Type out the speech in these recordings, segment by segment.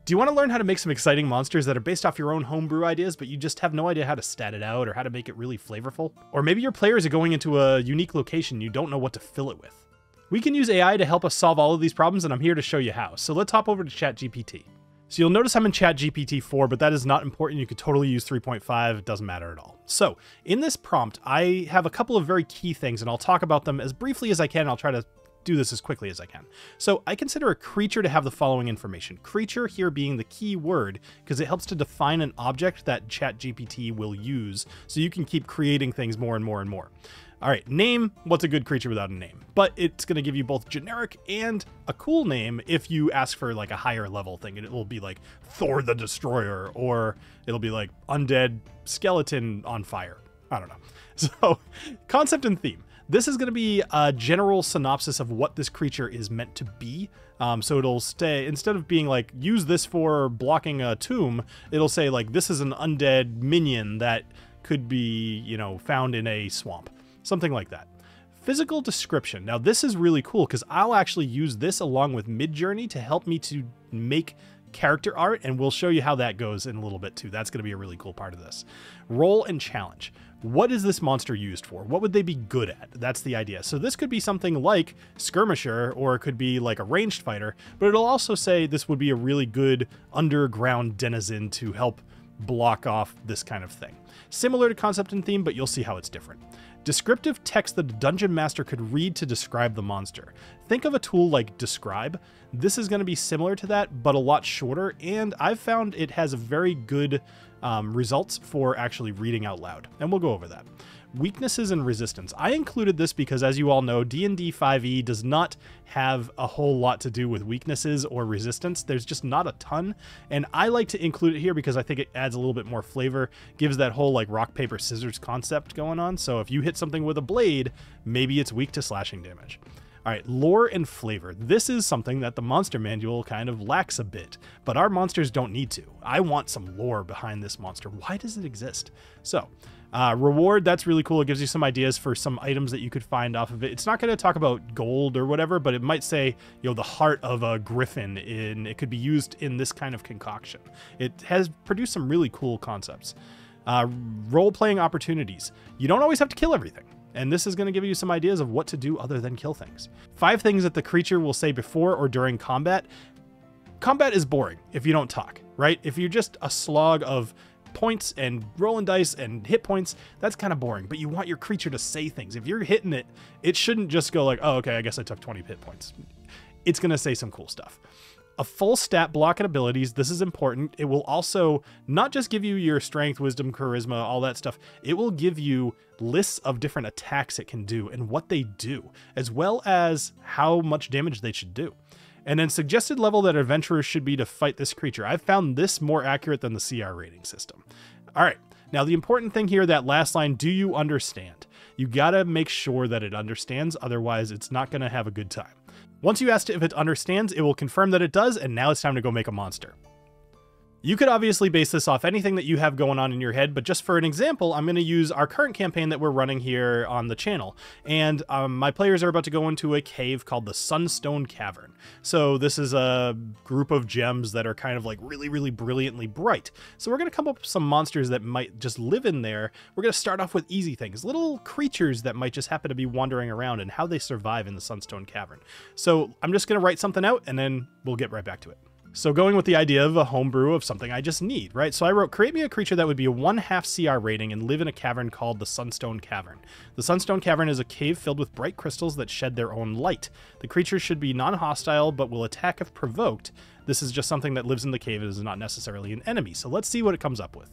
Do you want to learn how to make some exciting monsters that are based off your own homebrew ideas, but you just have no idea how to stat it out or how to make it really flavorful? Or maybe your players are going into a unique location and you don't know what to fill it with. We can use AI to help us solve all of these problems, and I'm here to show you how. So let's hop over to ChatGPT. So you'll notice I'm in ChatGPT 4, but that is not important. You could totally use 3.5. It doesn't matter at all. So in this prompt, I have a couple of very key things, and I'll talk about them as briefly as I can. I'll try to do this as quickly as I can. So I consider a creature to have the following information. Creature here being the key word, because it helps to define an object that ChatGPT will use, so you can keep creating things more and more and more. All right, name, what's a good creature without a name? But it's going to give you both generic and a cool name if you ask for like a higher level thing. And it will be like Thor the Destroyer, or it'll be like Undead Skeleton on Fire. I don't know. So concept and theme. This is going to be a general synopsis of what this creature is meant to be. So it'll stay, instead of being like, use this for blocking a tomb, it'll say like, this is an undead minion that could be, you know, found in a swamp. Something like that. Physical description. Now this is really cool because I'll actually use this along with Midjourney to help me to make character art, and we'll show you how that goes in a little bit too. That's going to be a really cool part of this. Role and challenge. What is this monster used for? What would they be good at? That's the idea. So this could be something like Skirmisher, or it could be like a ranged fighter, but it'll also say this would be a really good underground denizen to help block off this kind of thing. Similar to concept and theme, but you'll see how it's different. Descriptive text that the dungeon master could read to describe the monster. Think of a tool like Describe. This is going to be similar to that, but a lot shorter, and I've found it has a very good results for actually reading out loud, and we'll go over that. Weaknesses and resistance. I included this because, as you all know, D&D 5e does not have a whole lot to do with weaknesses or resistance. There's just not a ton, and I like to include it here because I think it adds a little bit more flavor, gives that whole like rock, paper, scissors concept going on. So if you hit something with a blade, maybe it's weak to slashing damage. All right, lore and flavor. This is something that the monster manual kind of lacks a bit, but our monsters don't need to. I want some lore behind this monster. Why does it exist? So, reward, that's really cool. It gives you some ideas for some items that you could find off of it. It's not going to talk about gold or whatever, but it might say, you know, the heart of a griffin, it could be used in this kind of concoction. It has produced some really cool concepts. Role-playing opportunities. You don't always have to kill everything, and this is going to give you some ideas of what to do other than kill things. 5 things that the creature will say before or during combat. Combat is boring if you don't talk, right? If you're just a slog of points and rolling dice and hit points, that's kind of boring, but you want your creature to say things. If you're hitting it, it shouldn't just go like, oh, okay, I guess I took 20 hit points. It's going to say some cool stuff. A full stat block and abilities. This is important. It will also not just give you your strength, wisdom, charisma, all that stuff. It will give you lists of different attacks it can do and what they do, as well as how much damage they should do. And then suggested level that adventurers should be to fight this creature. I've found this more accurate than the CR rating system. All right. Now the important thing here, that last line, do you understand? You gotta make sure that it understands. Otherwise it's not gonna have a good time. Once you ask it if it understands, it will confirm that it does, and now it's time to go make a monster. You could obviously base this off anything that you have going on in your head, but just for an example, I'm going to use our current campaign that we're running here on the channel. And my players are about to go into a cave called the Sunstone Cavern. So this is a group of gems that are kind of like really, really brilliantly bright. So we're going to come up with some monsters that might just live in there. We're going to start off with easy things, little creatures that might just happen to be wandering around and how they survive in the Sunstone Cavern. So I'm just going to write something out and then we'll get right back to it. So going with the idea of a homebrew of something I just need, right? So I wrote, create me a creature that would be a 1/2 CR rating and live in a cavern called the Sunstone Cavern. The Sunstone Cavern is a cave filled with bright crystals that shed their own light. The creature should be non-hostile, but will attack if provoked. This is just something that lives in the cave. It is not necessarily an enemy. So let's see what it comes up with.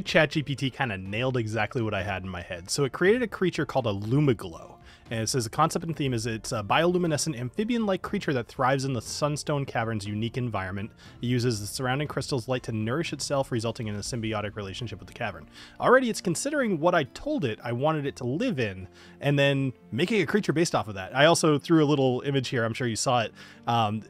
ChatGPT kind of nailed exactly what I had in my head. So it created a creature called a Lumiglow. And it says the concept and theme is it's a bioluminescent amphibian-like creature that thrives in the Sunstone Cavern's unique environment. It uses the surrounding crystal's light to nourish itself, resulting in a symbiotic relationship with the cavern. Already it's considering what I told it I wanted it to live in, and then making a creature based off of that. I also threw a little image here, I'm sure you saw it.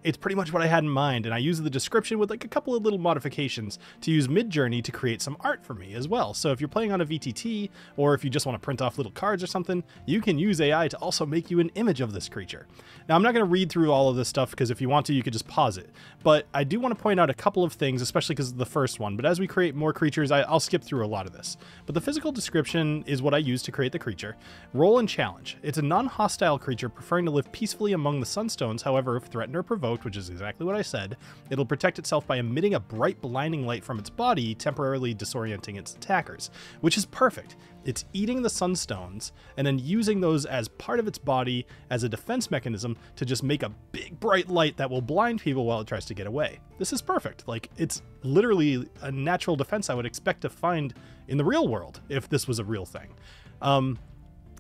It's pretty much what I had in mind, and I used the description with like a couple of little modifications to use Midjourney to create some art for me as well. So if you're playing on a VTT, or if you just want to print off little cards or something, you can use AI AI to also make you an image of this creature. Now, I'm not going to read through all of this stuff because if you want to, you could just pause it. But I do want to point out a couple of things, especially because of the first one. But as we create more creatures, I'll skip through a lot of this. But the physical description is what I use to create the creature. Role and challenge. It's a non-hostile creature preferring to live peacefully among the sunstones. However, if threatened or provoked, which is exactly what I said, it'll protect itself by emitting a bright blinding light from its body, temporarily disorienting its attackers, which is perfect. It's eating the sunstones and then using those as part of its body as a defense mechanism to just make a big bright light that will blind people while it tries to get away. This is perfect. Like, it's literally a natural defense I would expect to find in the real world if this was a real thing.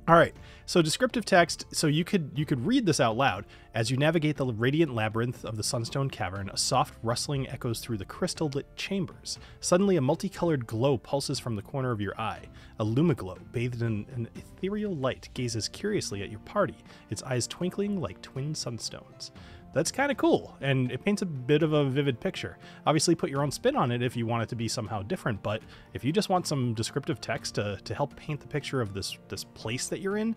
All right, so descriptive text, so you could read this out loud. As you navigate the radiant labyrinth of the Sunstone Cavern, a soft rustling echoes through the crystal-lit chambers. Suddenly, a multicolored glow pulses from the corner of your eye. A Lumiglow, bathed in an ethereal light, gazes curiously at your party, its eyes twinkling like twin sunstones. That's kind of cool, and it paints a bit of a vivid picture. Obviously, put your own spin on it if you want it to be somehow different, but if you just want some descriptive text to help paint the picture of this place that you're in,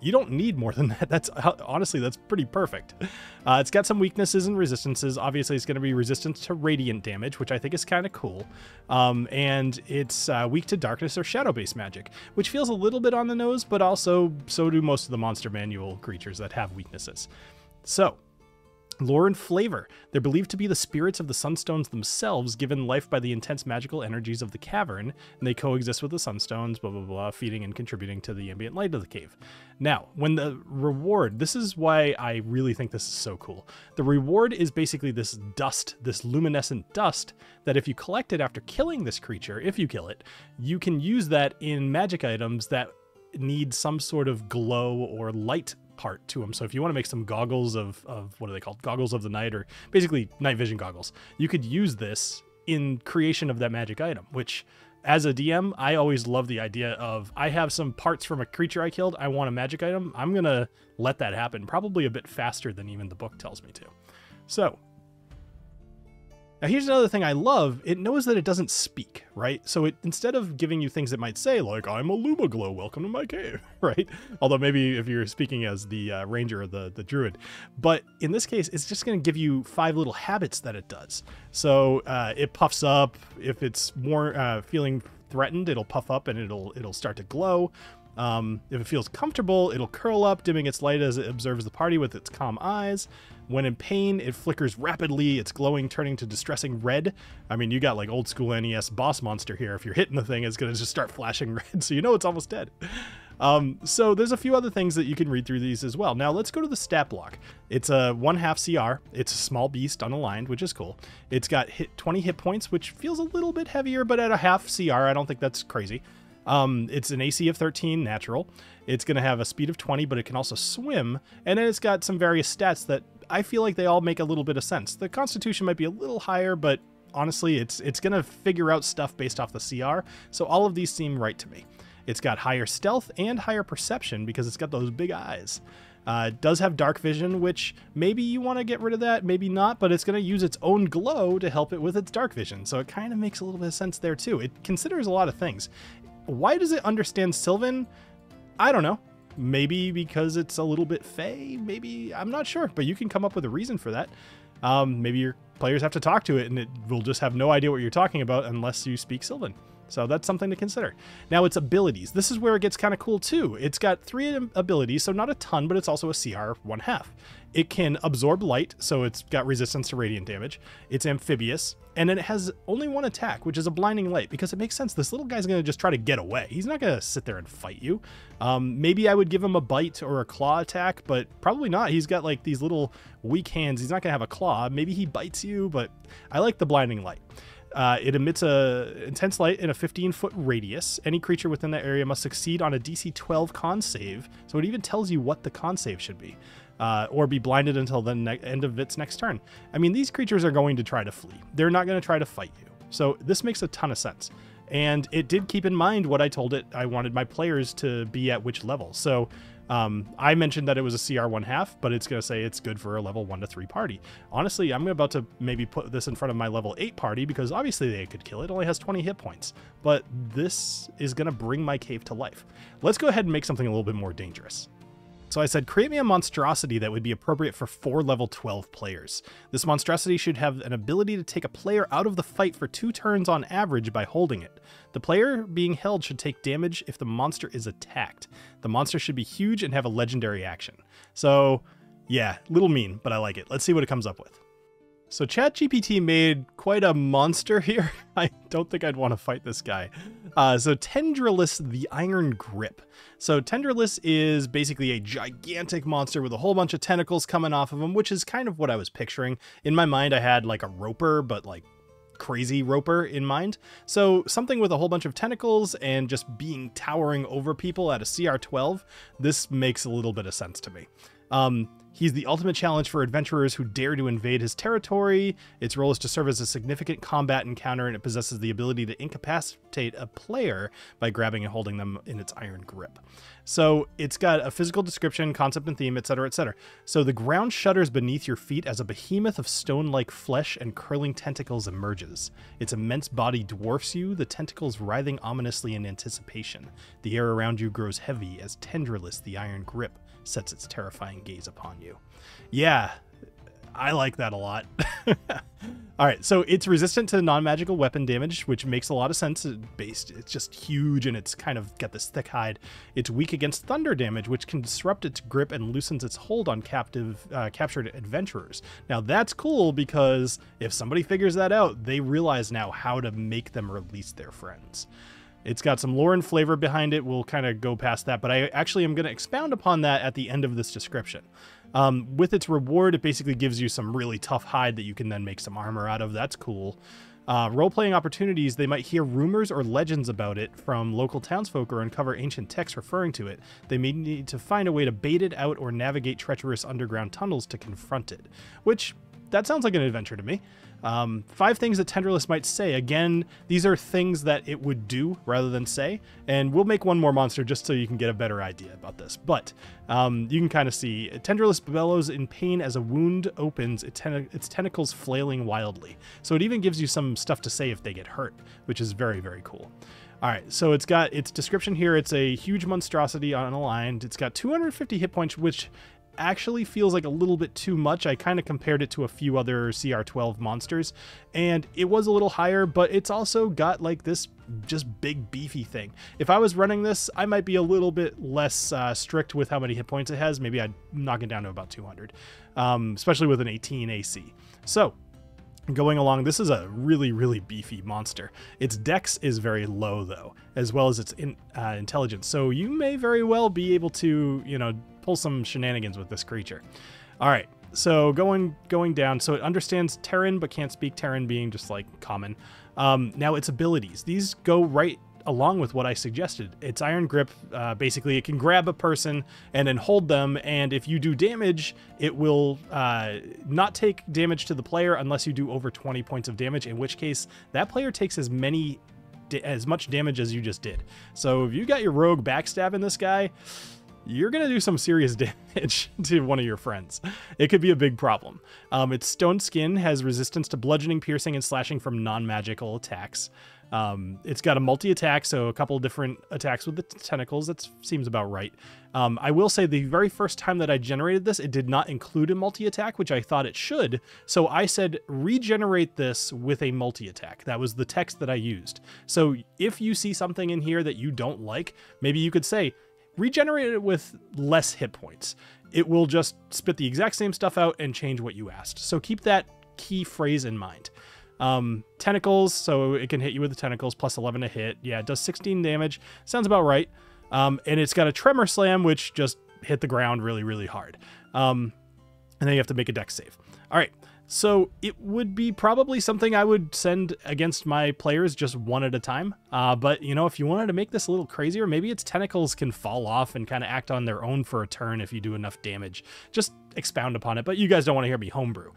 you don't need more than that. Honestly, that's pretty perfect. It's got some weaknesses and resistances. Obviously, it's going to be resistant to radiant damage, which I think is kind of cool. And it's weak to darkness or shadow-based magic, which feels a little bit on the nose, but also so do most of the Monster Manual creatures that have weaknesses. So, lore and flavor. They're believed to be the spirits of the sunstones themselves, given life by the intense magical energies of the cavern, and they coexist with the sunstones, blah, blah, blah, feeding and contributing to the ambient light of the cave. Now, when the reward, this is why I really think this is so cool. The reward is basically this dust, this luminescent dust, that if you collect it after killing this creature, if you kill it, you can use that in magic items that need some sort of glow or light part to them. So if you want to make some goggles of what are they called? Goggles of the night, or basically night vision goggles, you could use this in creation of that magic item, which as a DM, I always love the idea of, I have some parts from a creature I killed, I want a magic item, I'm going to let that happen, probably a bit faster than even the book tells me to. So, now here's another thing I love, it knows that it doesn't speak, right? So it, instead of giving you things it might say, like, I'm a Lumiglow, welcome to my cave, right? Although maybe if you're speaking as the ranger or the druid. But in this case, it's just gonna give you 5 little habits that it does. So it puffs up, if it's more feeling threatened, it'll puff up and it'll start to glow. If it feels comfortable, it'll curl up, dimming its light as it observes the party with its calm eyes. When in pain, it flickers rapidly, its glowing turning to distressing red. I mean, you got like old school NES boss monster here. If you're hitting the thing, it's going to just start flashing red, so you know it's almost dead. So there's a few other things that you can read through these as well. Now let's go to the stat block. It's a 1/2 CR. It's a small beast, unaligned, which is cool. It's got 20 hit points, which feels a little bit heavier, but at a 1/2 CR, I don't think that's crazy. It's an AC of 13 natural. It's going to have a speed of 20, but it can also swim. And then it's got some various stats that I feel like they all make a little bit of sense. The Constitution might be a little higher, but honestly, it's going to figure out stuff based off the CR. So all of these seem right to me. It's got higher stealth and higher perception because it's got those big eyes. It does have dark vision, which maybe you want to get rid of that, maybe not, but it's going to use its own glow to help it with its dark vision. So it kind of makes a little bit of sense there too. It considers a lot of things. Why does it understand Sylvan? I don't know. Maybe because it's a little bit fey, maybe, I'm not sure, but you can come up with a reason for that. Maybe your players have to talk to it and it will just have no idea what you're talking about unless you speak Sylvan. So that's something to consider. Now its abilities. This is where it gets kind of cool too. It's got 3 abilities, so not a ton, but it's also a CR 1/2. It can absorb light, so it's got resistance to radiant damage. It's amphibious, and then it has only 1 attack, which is a blinding light, because it makes sense. This little guy's going to just try to get away. He's not going to sit there and fight you. Maybe I would give him a bite or a claw attack, but probably not. He's got like these little weak hands. He's not going to have a claw. Maybe he bites you, but I like the blinding light. It emits a intense light in a 15-foot radius. Any creature within that area must succeed on a DC 12 con save, so it even tells you what the con save should be, or be blinded until the end of its next turn. I mean, these creatures are going to try to flee. They're not going to try to fight you. So this makes a ton of sense. And it did keep in mind what I told it I wanted my players to be at which level. So I mentioned that it was a CR 1/2, but it's going to say it's good for a level 1 to 3 party. Honestly, I'm about to maybe put this in front of my level 8 party because obviously they could kill it. It only has 20 hit points, but this is going to bring my cave to life. Let's go ahead and make something a little bit more dangerous. So I said, create me a monstrosity that would be appropriate for 4 level 12 players. This monstrosity should have an ability to take a player out of the fight for 2 turns on average by holding it. The player being held should take damage if the monster is attacked. The monster should be huge and have a legendary action. So yeah, little mean, but I like it. Let's see what it comes up with. So ChatGPT made quite a monster here. I don't think I'd want to fight this guy. So Tendrilus the Iron Grip. So Tendrilus is basically a gigantic monster with a whole bunch of tentacles coming off of him, which is kind of what I was picturing. In my mind, I had like a roper, but like crazy roper in mind. So something with a whole bunch of tentacles and just being towering over people at a CR 12. This makes a little bit of sense to me. He's the ultimate challenge for adventurers who dare to invade his territory. Its role is to serve as a significant combat encounter, and it possesses the ability to incapacitate a player by grabbing and holding them in its iron grip. So it's got a physical description, concept and theme, etc., etc. So the ground shudders beneath your feet as a behemoth of stone-like flesh and curling tentacles emerges. Its immense body dwarfs you, the tentacles writhing ominously in anticipation. The air around you grows heavy as Tendrilus, the iron grip, sets its terrifying gaze upon you. Yeah, I like that a lot. All right, so it's resistant to non-magical weapon damage, which makes a lot of sense. It's just huge, and it's kind of got this thick hide. It's weak against thunder damage, which can disrupt its grip and loosens its hold on captured adventurers. Now that's cool, because if somebody figures that out, they realize now how to make them release their friends. It's got some lore and flavor behind it. We'll kind of go past that, but I actually am going to expound upon that at the end of this description. With its reward, it basically gives you some really tough hide that you can then make some armor out of. That's cool. Role-playing opportunities, they might hear rumors or legends about it from local townsfolk or uncover ancient texts referring to it. They may need to find a way to bait it out or navigate treacherous underground tunnels to confront it, which that sounds like an adventure to me. 5 things that Tendrilus might say. Again, these are things that it would do rather than say, and we'll make one more monster just so you can get a better idea about this. But you can kind of see Tendrilus bellows in pain as a wound opens, its tentacles flailing wildly. So it even gives you some stuff to say if they get hurt, which is very, very cool. All right, so it's got its description here. It's a huge monstrosity unaligned. It's got 250 hit points, which actually feels like a little bit too much. I kind of compared it to a few other CR12 monsters, and it was a little higher, but it's also got like this just big beefy thing. If I was running this, I might be a little bit less strict with how many hit points it has. Maybe I'd knock it down to about 200, especially with an 18 AC. So going along, this is a really, really beefy monster. Its dex is very low, though, as well as its intelligence. So you may very well be able to, you know, pull some shenanigans with this creature. All right, so going down. So it understands Terran, but can't speak Terran, being just like common. Now its abilities. These go right along with what I suggested. Its iron grip, basically it can grab a person and then hold them, and if you do damage, it will not take damage to the player unless you do over 20 points of damage, in which case that player takes as much damage as you just did. So if you got your rogue backstabbing this guy, you're going to do some serious damage to one of your friends. It could be a big problem. Its stone skin has resistance to bludgeoning, piercing, and slashing from non-magical attacks. It's got a multi-attack, so a couple different attacks with the tentacles. That seems about right. I will say the very first time that I generated this, it did not include a multi-attack, which I thought it should. So I said, regenerate this with a multi-attack. That was the text that I used. So if you see something in here that you don't like, maybe you could say, regenerate it with less hit points. It will just spit the exact same stuff out and change what you asked. So keep that key phrase in mind. Tentacles, so it can hit you with the tentacles, plus 11 to hit. Yeah, it does 16 damage. Sounds about right. And it's got a tremor slam, which just hit the ground really, really hard. And then you have to make a dex save. All right. So it would be probably something I would send against my players just one at a time. But, you know, if you wanted to make this a little crazier, maybe its tentacles can fall off and kind of act on their own for a turn if you do enough damage. Just expound upon it, but you guys don't want to hear me homebrew.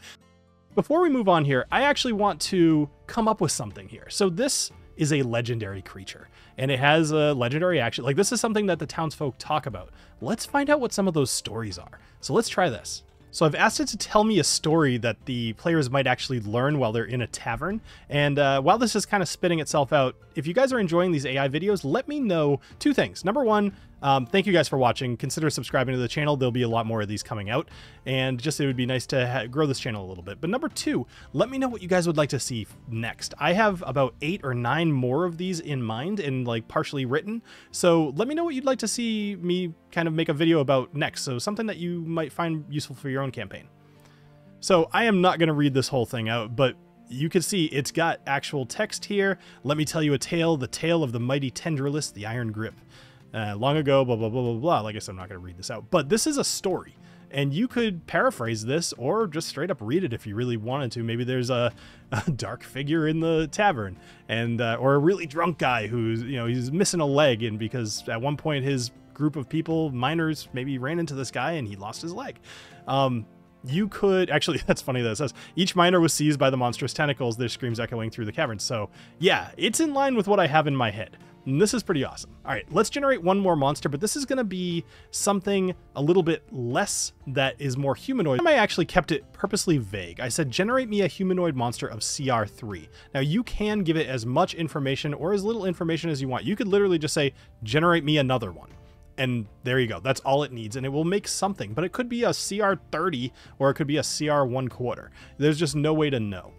Before we move on here, I actually want to come up with something here. So this is a legendary creature, and it has a legendary action. Like, this is something that the townsfolk talk about. Let's find out what some of those stories are. So let's try this. So I've asked it to tell me a story that the players might actually learn while they're in a tavern. And while this is kind of spitting itself out, if you guys are enjoying these AI videos, let me know 2 things. Number 1, Thank you guys for watching. Consider subscribing to the channel. There'll be a lot more of these coming out, and just it would be nice to grow this channel a little bit. But number 2, let me know what you guys would like to see next. I have about 8 or 9 more of these in mind and like partially written, so let me know what you'd like to see me kind of make a video about next. So something that you might find useful for your own campaign. So I am not going to read this whole thing out, but you can see it's got actual text here. Let me tell you a tale, the tale of the mighty Tendrilus, the iron grip. Long ago, blah, blah, blah, blah, blah. Like I said, I'm not going to read this out, but this is a story, and you could paraphrase this or just straight up read it if you really wanted to. Maybe there's a dark figure in the tavern, and or a really drunk guy who's, you know, he's missing a leg, and because at one point his group of people, miners, maybe ran into this guy and he lost his leg. You could actually, that's funny that it says each miner was seized by the monstrous tentacles, their screams echoing through the cavern. So yeah, it's in line with what I have in my head. And this is pretty awesome. All right, let's generate one more monster, but this is going to be something a little bit less that is more humanoid. I actually kept it purposely vague. I said, generate me a humanoid monster of CR3. Now you can give it as much information or as little information as you want. You could literally just say, generate me another one. And there you go. That's all it needs. And it will make something, but it could be a CR30 or it could be a CR1/4. There's just no way to know.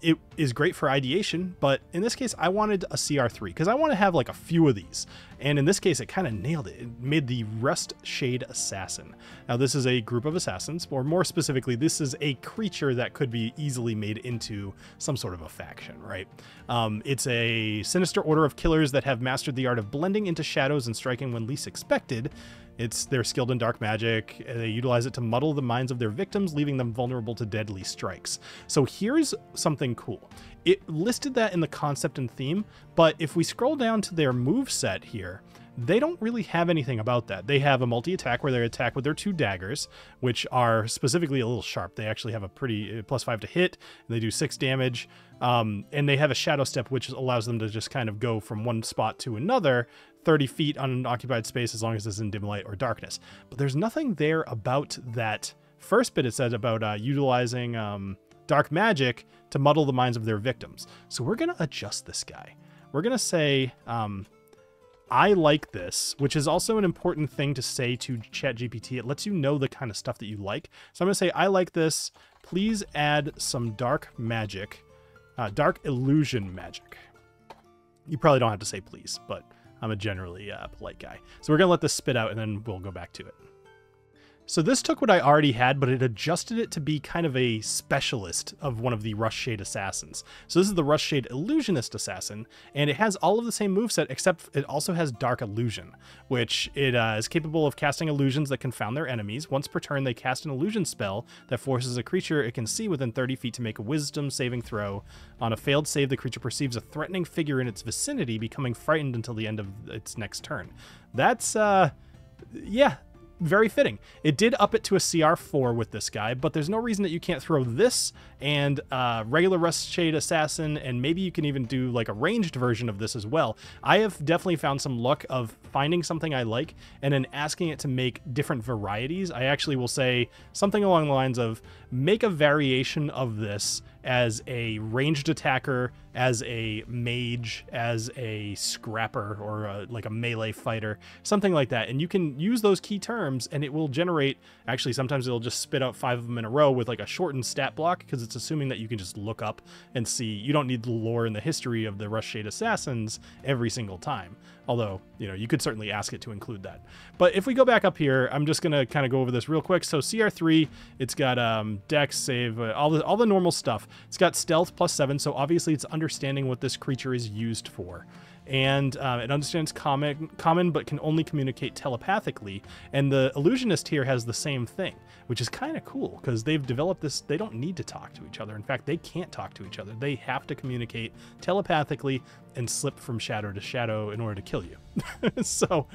It is great for ideation, but in this case, I wanted a CR3 because I want to have like a few of these. And in this case, it kind of nailed it. It made the Rustshade Assassin. Now, this is a group of assassins, or more specifically, this is a creature that could be easily made into some sort of a faction, right? It's a sinister order of killers that have mastered the art of blending into shadows and striking when least expected. They're skilled in dark magic. They utilize it to muddle the minds of their victims, leaving them vulnerable to deadly strikes. So here's something cool. It listed that in the concept and theme, but if we scroll down to their move set here, they don't really have anything about that. They have a multi-attack where they attack with their 2 daggers, which are specifically a little sharp. They actually have a pretty +5 to hit, and they do 6 damage. And they have a shadow step, which allows them to just kind of go from one spot to another, 30 feet on an occupied space as long as it's in dim light or darkness. But there's nothing there about that first bit it says about utilizing dark magic to muddle the minds of their victims. So we're going to adjust this guy. We're going to say, I like this, which is also an important thing to say to ChatGPT. It lets you know the kind of stuff that you like. So I'm going to say, I like this. Please add some dark magic, dark illusion magic. You probably don't have to say please, but I'm a generally polite guy. So we're going to let this spit out and then we'll go back to it. So this took what I already had, but it adjusted it to be kind of a specialist of one of the Rustshade Assassins. So this is the Rustshade Illusionist Assassin, and it has all of the same moveset, except it also has Dark Illusion, which it is capable of casting illusions that confound their enemies. Once per turn, they cast an illusion spell that forces a creature it can see within 30 feet to make a wisdom saving throw. On a failed save, the creature perceives a threatening figure in its vicinity, becoming frightened until the end of its next turn. That's, yeah, very fitting. It did up it to a CR4 with this guy, but there's no reason that you can't throw this and regular Rustshade Assassin, and maybe you can even do like a ranged version of this as well. I have definitely found some luck of finding something I like and then asking it to make different varieties. I actually will say something along the lines of make a variation of this as a ranged attacker, as a mage, as a scrapper, or like a melee fighter, something like that. And you can use those key terms and it will generate, actually sometimes it'll just spit out 5 of them in a row with like a shortened stat block, because it's assuming that you can just look up and see. You don't need the lore and the history of the Rustshade Assassins every single time. Although, you know, you could certainly ask it to include that. But if we go back up here, I'm just going to kind of go over this real quick. So CR3, it's got Dex, save, all the normal stuff. It's got stealth +7, so obviously it's understanding what this creature is used for. And it understands common, but can only communicate telepathically. And the Illusionist here has the same thing, which is kind of cool because they've developed this. They don't need to talk to each other. In fact, they can't talk to each other. They have to communicate telepathically and slip from shadow to shadow in order to kill you. So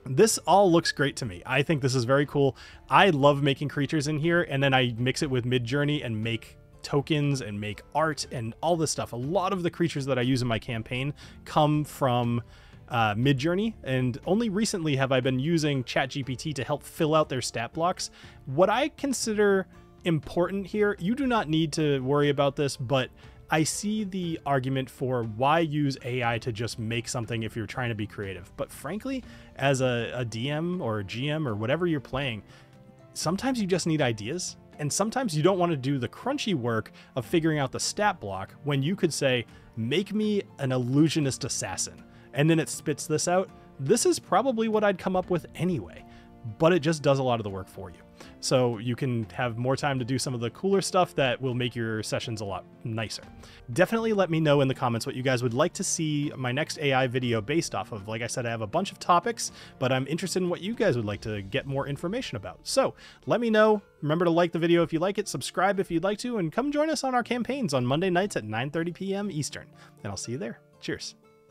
this all looks great to me. I think this is very cool. I love making creatures in here, and then I mix it with Midjourney and make tokens and make art and all this stuff. A lot of the creatures that I use in my campaign come from Midjourney, and only recently have I been using ChatGPT to help fill out their stat blocks. What I consider important here, you do not need to worry about this, but I see the argument for why use AI to just make something if you're trying to be creative. But frankly, as a DM or a GM or whatever you're playing, sometimes you just need ideas. And sometimes you don't want to do the crunchy work of figuring out the stat block when you could say, make me an illusionist assassin. And then it spits this out. This is probably what I'd come up with anyway, but it just does a lot of the work for you. So you can have more time to do some of the cooler stuff that will make your sessions a lot nicer. Definitely let me know in the comments what you guys would like to see my next AI video based off of. Like I said, I have a bunch of topics, but I'm interested in what you guys would like to get more information about. So let me know. Remember to like the video if you like it, subscribe if you'd like to, and come join us on our campaigns on Monday nights at 9:30 p.m. Eastern. And I'll see you there. Cheers.